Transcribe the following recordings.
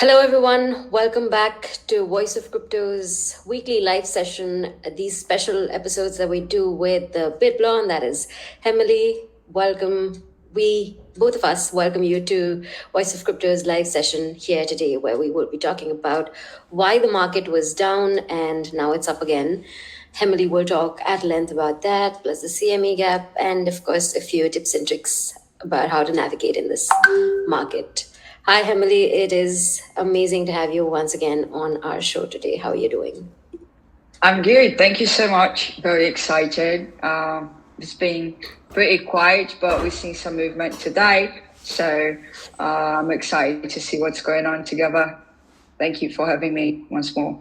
Hello, everyone. Welcome back to Voice of Crypto's weekly live session. These special episodes that we do with the BitBlonde, that is Emily. Welcome. Both of us, welcome you to Voice of Crypto's live session here today, where we will be talking about why the market was down and now it's up again. Emily will talk at length about that, plus the CME gap, and of course, a few tips and tricks about how to navigate in this market. Hi, Emily. It is amazing to have you once again on our show today. How are you doing? I'm good. Thank you so much. Very excited. It's been pretty quiet, but we've seen some movement today. So I'm excited to see what's going on together. Thank you for having me once more.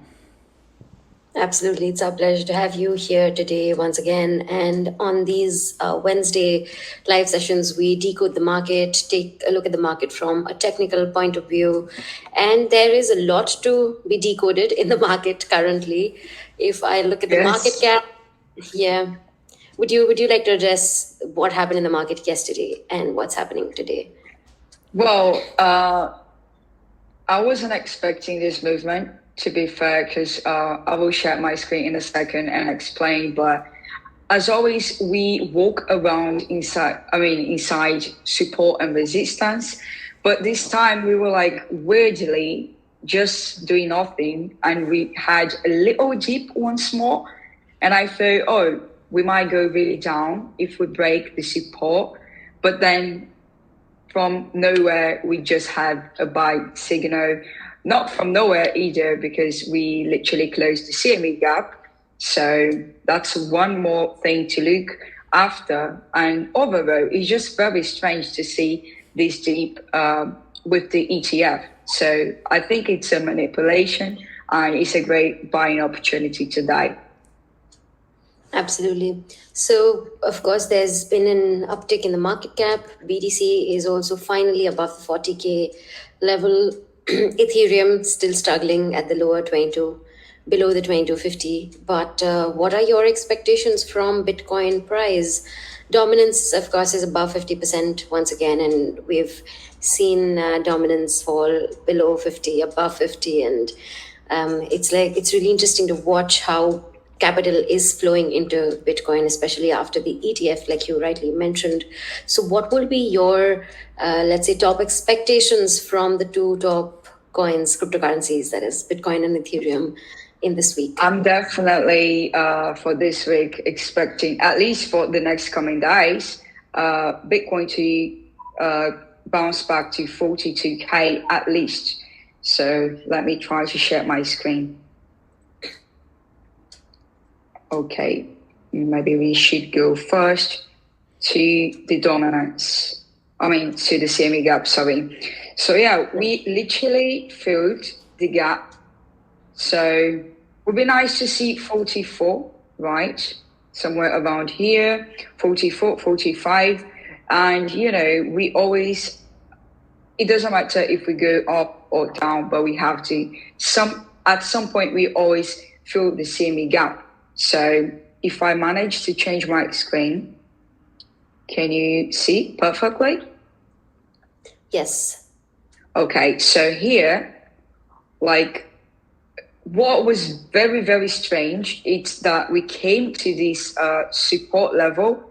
Absolutely. It's our pleasure to have you here today once again. And on these Wednesday live sessions, we decode the market, take a look at the market from a technical point of view. And there is a lot to be decoded in the market currently. If I look at the market cap, yeah. Would you like to address what happened in the market yesterday and what's happening today? Well, I wasn't expecting this movement, to be fair, because I will share my screen in a second and explain. But as always, we walk around inside support and resistance. But this time we were like weirdly just doing nothing, and we had a little dip once more. And I thought, oh, we might go really down if we break the support. But then from nowhere, we just had a buy signal. Not from nowhere either, because we literally closed the CME gap. So that's one more thing to look after. And overall, it's just very strange to see this deep with the ETF. So I think it's a manipulation, and it's a great buying opportunity today. Absolutely. So, of course, there's been an uptick in the market cap. BTC is also finally above the 40K level. Ethereum still struggling at the lower 22, below the 2250. But what are your expectations from Bitcoin price? Dominance, of course, is above 50% once again, and we've seen dominance fall below 50, above 50, and it's really interesting to watch how capital is flowing into Bitcoin, especially after the ETF, like you rightly mentioned. So what will be your, let's say, top expectations from the two top coins, cryptocurrencies, that is Bitcoin and Ethereum, in this week? I'm definitely for this week expecting, at least for the next coming days, Bitcoin to bounce back to 42K at least. So let me try to share my screen. Okay, maybe we should go first to the dominance. To the CME gap, sorry. So yeah, we literally filled the gap. So it would be nice to see 44, right? Somewhere around here, 44, 45. And, we always, it doesn't matter if we go up or down, but we have to, at some point, we always fill the CME gap. So if I manage to change my screen, can you see perfectly? Yes. Okay, so here, what was very, very strange, it's that we came to this support level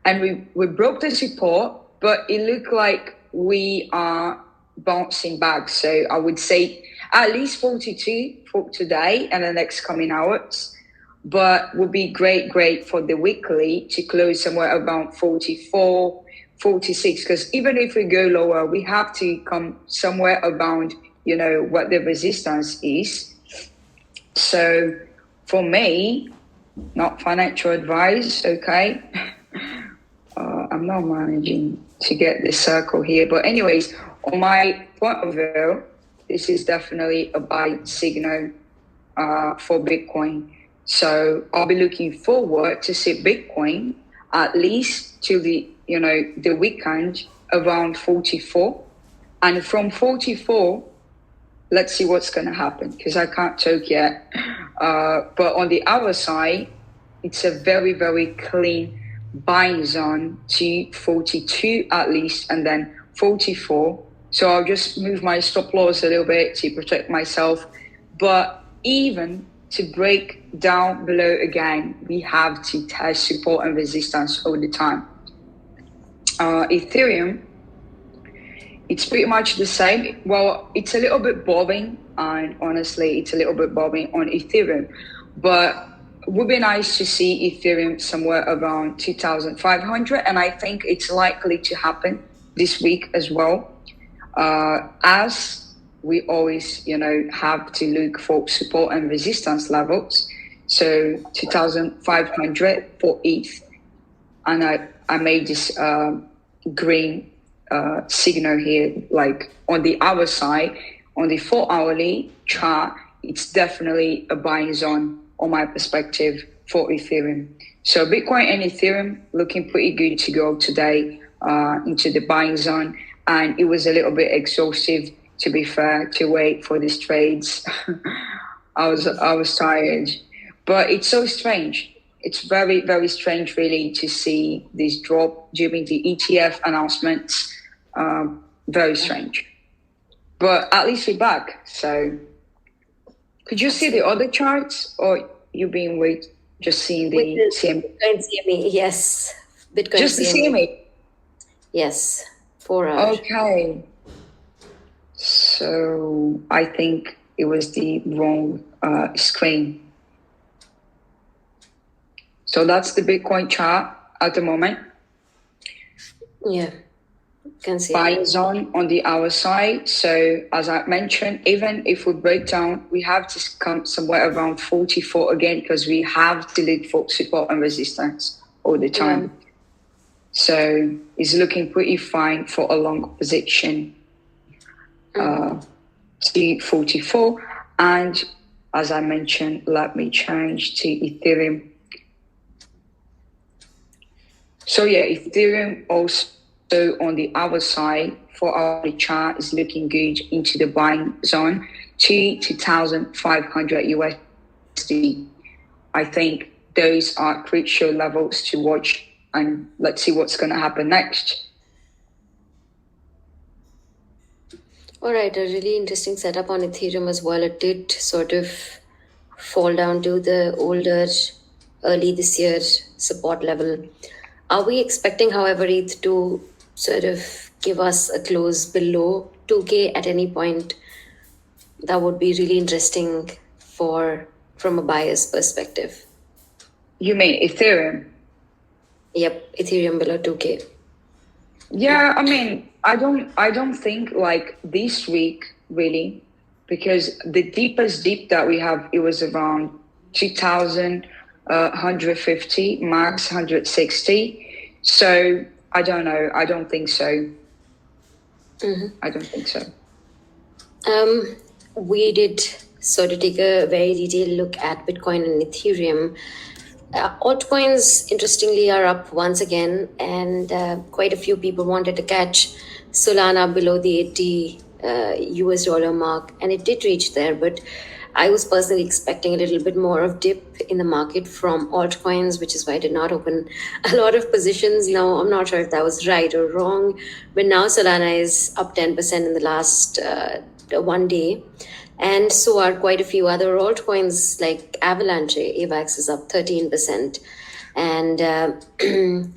and we broke the support, but it looked like we are bouncing back. So I would say at least 42 for today and the next coming hours. But would be great for the weekly to close somewhere around 44, 46, because even if we go lower, we have to come somewhere around, what the resistance is. So for me, not financial advice, okay? I'm not managing to get the circle here. But anyways, on my point of view, this is definitely a buy signal for Bitcoin. So I'll be looking forward to see Bitcoin at least to the weekend around 44. And from 44, let's see what's going to happen, because I can't talk yet. But on the other side, it's a very, very clean buying zone to 42 at least, and then 44 So I'll just move my stop loss a little bit to protect myself. But even to break down below again, we have to test support and resistance all the time. Ethereum, it's pretty much the same. Well, it's a little bit boring, and honestly, it's a little bit boring on Ethereum. But it would be nice to see Ethereum somewhere around 2,500, and I think it's likely to happen this week as well. As we always, have to look for support and resistance levels. So 2,500 for ETH, and I made this green signal here, like on the hour side, on the 4-hourly chart, it's definitely a buying zone on my perspective for Ethereum. So Bitcoin and Ethereum looking pretty good to go today into the buying zone. And it was a little bit exhaustive, to be fair, to wait for these trades. I was tired, but it's so strange. It's very, very strange, really, to see this drop during the ETF announcements. Very strange. But at least we're back. So could you see the other charts, or you being just seeing the CME? Bitcoin CME, yes. Bitcoin just the CME? Yes, 4 hours. Okay. So I think it was the wrong screen. So that's the Bitcoin chart at the moment. Yeah, can see buying zone on the hour side. So as I mentioned, even if we break down, we have to come somewhere around 44 again, because we have to look for support and resistance all the time. Yeah. So it's looking pretty fine for a long position. To 44, and as I mentioned, let me change to Ethereum. So yeah, Ethereum also on the hour side for our chart is looking good into the buying zone to 2,500 USD. I think those are crucial levels to watch, and let's see what's going to happen next. All right, a really interesting setup on Ethereum as well. It did sort of fall down to the older, early this year support level. Are we expecting, however, ETH to sort of give us a close below 2K at any point? That would be really interesting from a buyer's perspective. You mean Ethereum? Yep, Ethereum below 2K. Yeah, I mean, I don't think like this week really, because the deepest dip that we have, it was around 2,150, max 160. So I don't know. I don't think so. Mm-hmm. I don't think so. We did sort of take a very detailed look at Bitcoin and Ethereum. Altcoins, interestingly, are up once again, and quite a few people wanted to catch Solana below the 80 US dollar mark, and it did reach there, but I was personally expecting a little bit more of dip in the market from altcoins, which is why I did not open a lot of positions. Now, I'm not sure if that was right or wrong, but now Solana is up 10% in the last 1 day. And so are quite a few other altcoins like Avalanche. AVAX is up 13%. And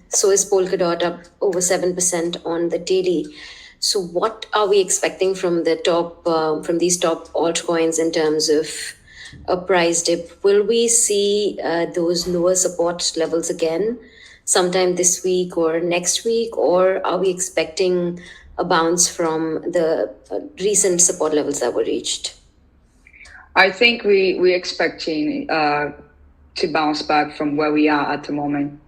so is Polkadot up over 7% on the daily. So what are we expecting from the from these top altcoins in terms of a price dip? Will we see those lower support levels again sometime this week or next week? Or are we expecting a bounce from the recent support levels that were reached? I think we're expecting to bounce back from where we are at the moment,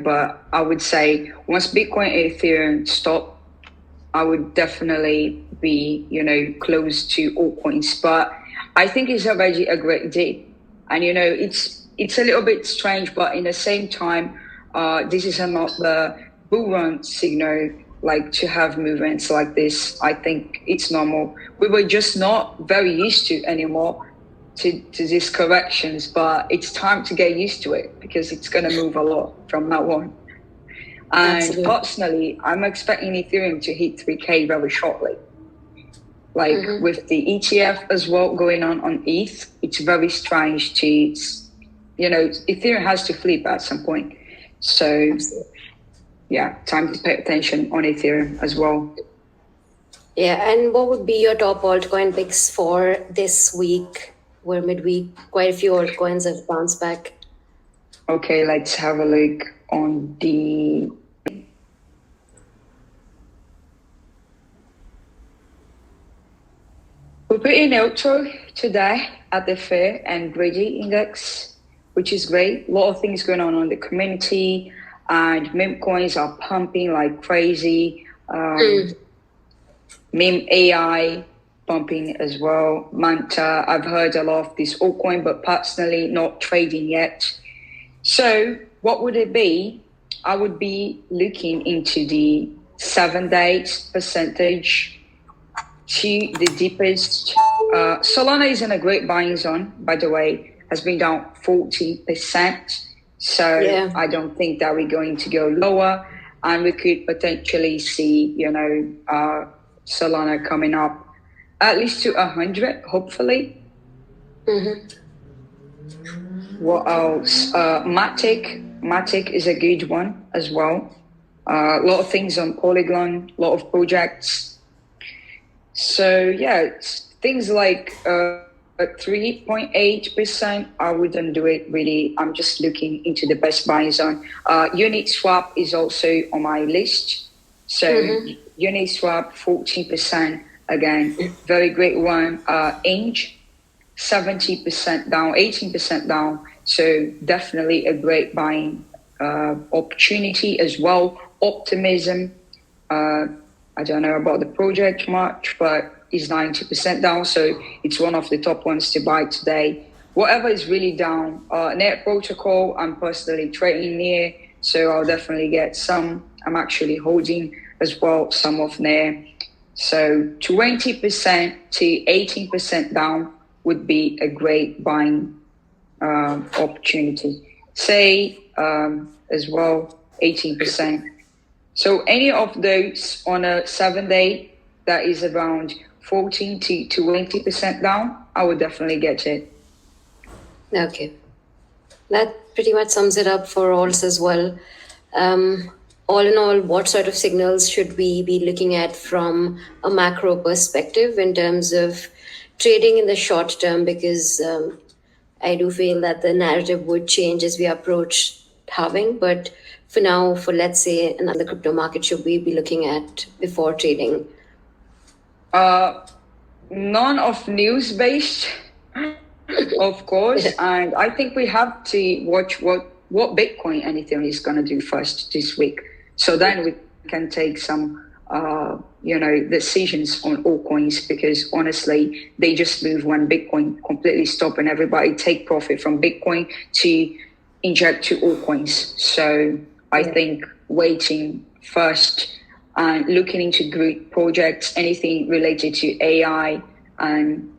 but I would say once Bitcoin and Ethereum stop, I would definitely be, close to altcoins. But I think it's already a great day. And, it's a little bit strange, but in the same time, this is not the bull run signal, like to have movements like this. I think it's normal. We were just not very used to anymore to these corrections, but it's time to get used to it because it's going to move a lot from now on. And Absolutely. Personally, I'm expecting Ethereum to hit 3K very shortly. Like with the ETF as well going on ETH, it's very strange to, Ethereum has to flip at some point. So Absolutely. yeah, time to pay attention on Ethereum as well. Yeah, and what would be your top altcoin picks for this week? We're midweek. Quite a few altcoins have bounced back. Okay, let's have a look on the... We're pretty neutral today at the fair and Greedy Index, which is great. A lot of things going on the community, and meme coins are pumping like crazy. Meme AI pumping as well. Manta, I've heard a lot of this altcoin, but personally not trading yet. So what would it be? I would be looking into the 7 days percentage to the deepest. Solana is in a great buying zone, by the way, has been down 40%. So yeah. I don't think that we're going to go lower, and we could potentially see, Solana coming up at least to 100, hopefully. What else? Matic is a good one as well. A lot of things on Polygon, a lot of projects. So yeah, things like 3.8%, I wouldn't do it really. I'm just looking into the best buying zone. Uniswap is also on my list. So Uniswap 14%, again, very great one. Inch 70% down, 18% down. So definitely a great buying opportunity as well. Optimism, I don't know about the project much, but it's 90% down. So it's one of the top ones to buy today. Whatever is really down, Net Protocol, I'm personally trading near, so I'll definitely get some. I'm actually holding as well some of Nair. So 20% to 18% down would be a great buying opportunity. Say as well 18%. So any of those on a 7 day that is around 14 to 20% down, I would definitely get it. Okay. That pretty much sums it up for alts as well. All in all, what sort of signals should we be looking at from a macro perspective in terms of trading in the short term? Because I do feel that the narrative would change as we approach halving. But for now, for let's say another crypto market, should we be looking at before trading? None of news based, of course. And I think we have to watch what Bitcoin and Ethereum is going to do first this week. So then we can take some, decisions on all coins, because honestly, they just move when Bitcoin completely stop and everybody take profit from Bitcoin to inject to all coins. So I think waiting first and looking into great projects, anything related to AI and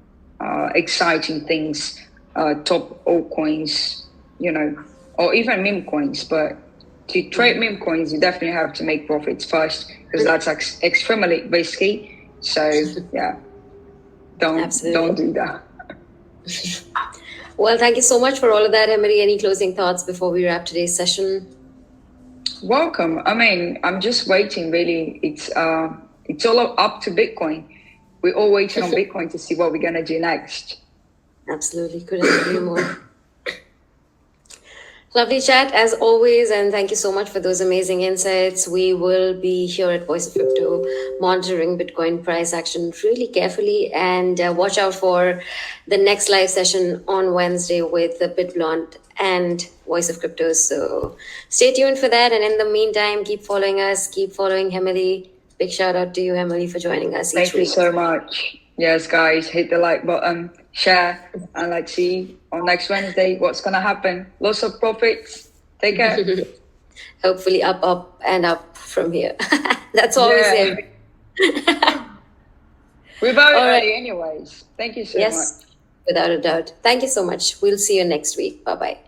exciting things, top altcoins, or even meme coins. But to trade meme coins, you definitely have to make profits first, because that's extremely risky. So yeah, don't do that. Well, thank you so much for all of that, Emily. Any closing thoughts before we wrap today's session? Welcome. I mean, I'm just waiting. Really, it's all up to Bitcoin. We're all waiting on Bitcoin to see what we're gonna do next. Absolutely, couldn't agree more. Lovely chat as always, and thank you so much for those amazing insights. We will be here at Voice of Crypto monitoring Bitcoin price action really carefully, and watch out for the next live session on Wednesday with the THEBITBLOND and Voice of Crypto. So stay tuned for that, and in the meantime, keep following us, keep following Emily. Big shout out to you, Emily, for joining us each week. Thank you so much. Yes, guys, hit the like button, share, and let's see on next Wednesday what's going to happen. Lots of profits. Take care. Hopefully up, and up from here. That's all we say. We're very early anyways. Thank you so much. Yes, without a doubt. Thank you so much. We'll see you next week. Bye-bye.